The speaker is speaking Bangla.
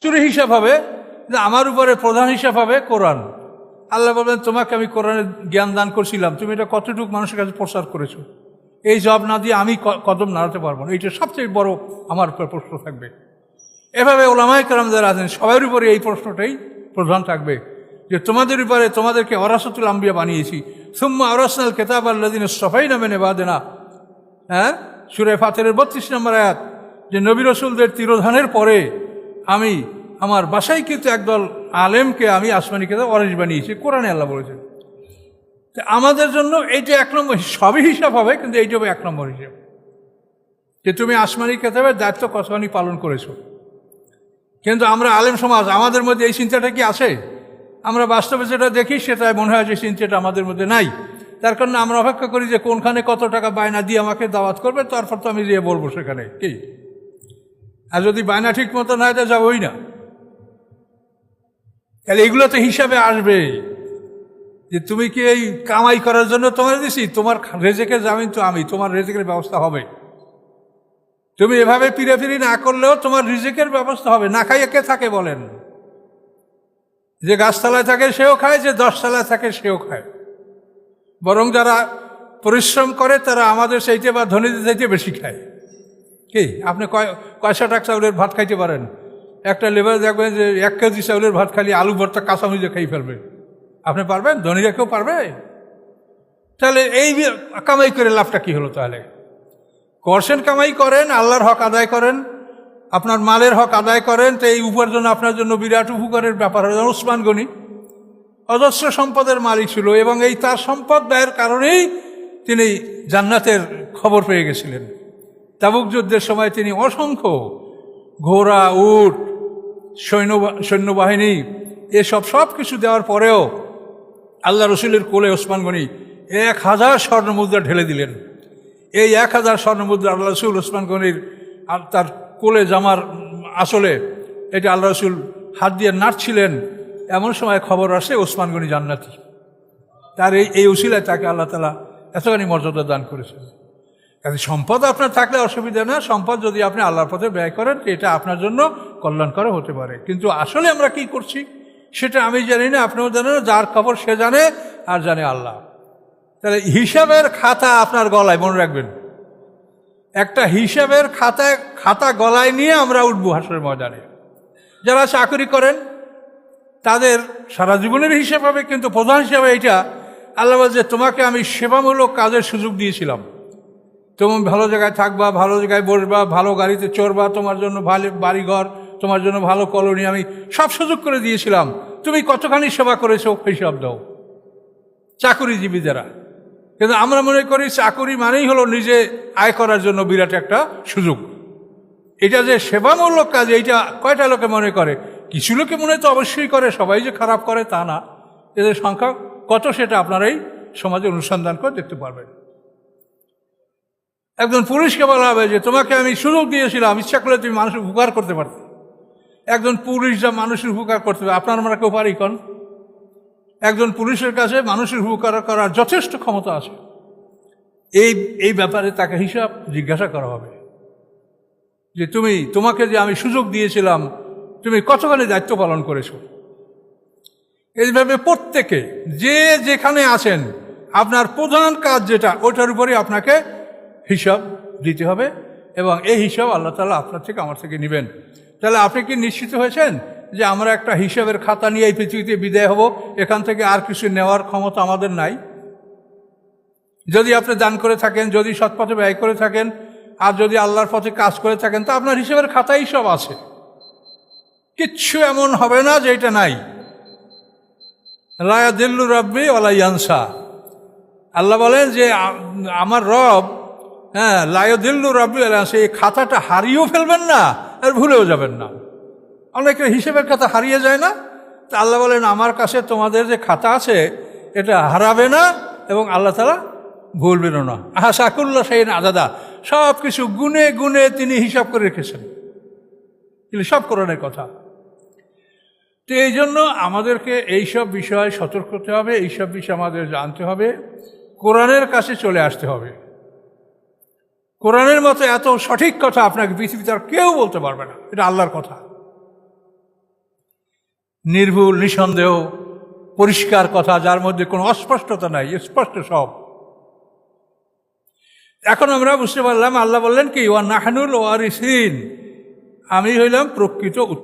চুরি হিসাব হবে, আমার উপরে প্রধান হিসাব হবে কোরআন। আল্লাহ বলবেন, তোমাকে আমি কোরআনের জ্ঞান দান করছিলাম, তুমি এটা কতটুকু মানুষের কাছে প্রচার করেছো? এই জব না দিয়ে আমি কদম নাড়াতে পারবো না। এইটা সবচেয়ে বড় আমার উপর প্রশ্ন থাকবে। এভাবে ওলামায়ে কেরাম যারা আছেন সবার উপরে এই প্রশ্নটাই প্রধান থাকবে, যে তোমাদের উপরে তোমাদেরকে ওয়ারাসাতুল আম্বিয়া বানিয়েছি, সুম্মা আওরাসনাল কিতাব আল্লাযিনা ইসতাফাইনা মিন ইবাদিনা। সূরা ফাতিরের 32 নম্বর আয়াত, যে নবী রাসূলদের তিরোধানের পরে আমি আমার বাসায় কিন্তু একদল আলেমকে আমি আসমানি কিতাব ওয়ারিস বানিয়েছি, কোরআনে আল্লাহ বলেছেন। তো আমাদের জন্য এইটা এক নম্বর, সবই হিসাব হবে, কিন্তু এইটা হবে এক নম্বর হিসাব, যে তুমি আসমানি কিতাবের দায়িত্ব কতখানি পালন করেছো। কিন্তু আমরা আলেম সমাজ, আমাদের মধ্যে এই চিন্তাটা কি আছে? আমরা বাস্তবে যেটা দেখি সেটাই মনে হয় যে চিন্তাটা আমাদের মধ্যে নাই। তার কারণে আমরা অপেক্ষা করি যে কোনখানে কত টাকা বায়না দিয়ে আমাকে দাওয়াত করবে, তারপর তো আমি দিয়ে বলবো সেখানে কি। আর যদি বায়না ঠিক মতো না হয়, তা যাবোই না। তাহলে এগুলো তো হিসাবে আসবে, যে তুমি কি এই কামাই করার জন্য তোমার দিছি? তোমার রেজেকের জামিন তো আমি, তোমার রেজেকের ব্যবস্থা হবে। তুমি এভাবে পিড়াপিড়ি না করলেও তোমার রিজিকের ব্যবস্থা হবে। না খাইয়ে কে থাকে বলেন? যে গাছতলায় থাকে সেও খায়, যে 10 তলায় থাকে সেও খায়। বরং যারা পরিশ্রম করে তারা আমাদের চাইতে বা ধনীদের চাইতে বেশি খায়। কি আপনি কয়শো টাকা চাউলের ভাত খাইতে পারেন? একটা লেবার দেখবেন যে 1 কেজি চাউলের ভাত খালি আলু ভর্তা কাঁচামরিচে খাই ফেলবে। আপনি পারবেন? ধনীরা কেউ পারবে? তাহলে এই কামাই করে লাভটা কি হলো? তাহলে করছেন, কামাই করেন, আল্লাহর হক আদায় করেন, আপনার মালের হক আদায় করেন, তো এই উপার্জন আপনার জন্য বিরাট উপকারের ব্যাপার। উসমান গনি অজস্র সম্পদের মালিক ছিল, এবং এই তার সম্পদ ব্যয়ের কারণেই তিনি জান্নাতের খবর পেয়ে গেছিলেন। তাবুক যুদ্ধের সময় তিনি অসংখ্য ঘোড়া, উট, সৈন্যবাহিনী এসব সব কিছু দেওয়ার পরেও আল্লাহ রসুলের কোলে ওসমান গনি 1000 স্বর্ণমুদ্রা ঢেলে দিলেন। এই 1000 স্বর্ণমুদ্রা আল্লাহ রসুল ওসমান গনির আর তার কোলে জামার আসলে এটা আল্লাহ রসুল হাত দিয়ে নাড়ছিলেন। এমন সময় খবর আসে ওসমান গনি জান্নাতি। তার এই উসিলায় তাকে আল্লাহ তাআলা এতখানি মর্যাদা দান করেছেন। কাজে সম্পদ আপনার থাকলে অসুবিধা না, সম্পদ যদি আপনি আল্লাহর পথে ব্যয় করেন এটা আপনার জন্য কল্যাণকর হতে পারে। কিন্তু আসলে আমরা কি করছি সেটা আমি জানি না, আপনিও জানেন না, যার খবর সে জানে, আর জানে আল্লাহ। তাহলে হিসাবের খাতা আপনার গলায়, মনে রাখবেন, একটা হিসাবের খাতা গলায় নিয়ে আমরা উঠবো হাসরের ময়দানে। যারা চাকরি করেন তাদের সারা জীবনের হিসাব হবে, কিন্তু প্রধান হিসাবে এইটা আল্লাহ বলছে, তোমাকে আমি সেবামূলক কাজের সুযোগ দিয়েছিলাম। তুমি ভালো জায়গায় থাকবা, ভালো জায়গায় বসবা, ভালো গাড়িতে চড়বা, তোমার জন্য ভালো বাড়িঘর, তোমার জন্য ভালো কলোনি, আমি সব সুযোগ করে দিয়েছিলাম। তুমি কতখানি সেবা করেছো হিসাব দাও, চাকুরিজীবী যারা। কিন্তু আমরা মনে করি চাকুরি মানেই হলো নিজে আয় করার জন্য বিরাট একটা সুযোগ। এটা যে সেবামূলক কাজ, এইটা কয়টা লোকে মনে করে? কিছু লোকে মনে তো অবশ্যই করে, সবাই যে খারাপ করে তা না। এদের সংখ্যা কত সেটা আপনারা এই সমাজে অনুসন্ধান করে দেখতে পারবেন। একজন পুলিশকে বলা হবে যে তোমাকে আমি সুযোগ দিয়েছিলাম, ইচ্ছা করলে তুমি মানুষের উপকার করতে পারতে। একজন পুলিশ যা মানুষের উপকার করতে পারে, আপনার আমরা কেউ পারি? কোন একজন পুলিশের কাছে মানুষের উপকার করার যথেষ্ট ক্ষমতা আছে। এই ব্যাপারে তাকে হিসাব জিজ্ঞাসা করা হবে যে তোমাকে যে আমি সুযোগ দিয়েছিলাম, তুমি কতখানি দায়িত্ব পালন করেছো। এইভাবে প্রত্যেকে যে যেখানে আছেন আপনার প্রধান কাজ যেটা, ওটার উপরে আপনাকে হিসাব দিতে হবে, এবং এই হিসাব আল্লাহ তাআলা আপনার থেকে আমার থেকে নেবেন। তাহলে আপনি কি নিশ্চিত হয়েছেন যে আমরা একটা হিসাবের খাতা নিয়ে এই পৃথিবীতে বিদায় হব, এখান থেকে আর কিছু নেওয়ার ক্ষমতা আমাদের নাই? যদি আপনি দান করে থাকেন, যদি সৎপথে ব্যয় করে থাকেন, আর যদি আল্লাহর পথে কাজ করে থাকেন, তা আপনার হিসাবের খাতাই সব আছে, কিচ্ছু এমন হবে না যে এটা নাই। লা ইয়াদিল্লু রাব্বি ওয়ালা ইয়ানসা। আল্লাহ বলেন যে আমার রব, লা ইয়াদিল্লু রাব্বি ওয়ালা ইয়ানসা, এই খাতাটা হারিয়েও ফেলবেন না আর ভুলেও যাবেন না। অনেকের হিসেবের খাতা হারিয়ে যায় না, তা আল্লাহ বলেন আমার কাছে তোমাদের যে খাতা আছে এটা হারাবে না, এবং আল্লাহ তাআলা ভুলবেনও না। আহসাকুল্লাহ শাইইন আদাদা, সব কিছু গুনে গুনে তিনি হিসাব করে রেখেছেন। কিন্তু সব কোরআনের কথা। তো এই জন্য আমাদেরকে এইসব বিষয়ে সতর্ক হতে হবে, এইসব বিষয় আমাদের জানতে হবে, কোরআনের কাছে চলে আসতে হবে। কোরআনের মতো এত সঠিক কথা আপনাকে পৃথিবীতে আর কেউ বলতে পারবে না, এটা আল্লাহর কথা। নির্ভুল, নিঃসন্দেহ, পরিষ্কার কথা, যার মধ্যে কোনো অস্পষ্টতা নাই, স্পষ্ট সব। এখন আমরা বুঝতে পারলাম, আল্লাহ বললেন কি, ওয়া নাহনুল ওয়ারিসিন, আমি হইলাম প্রকৃত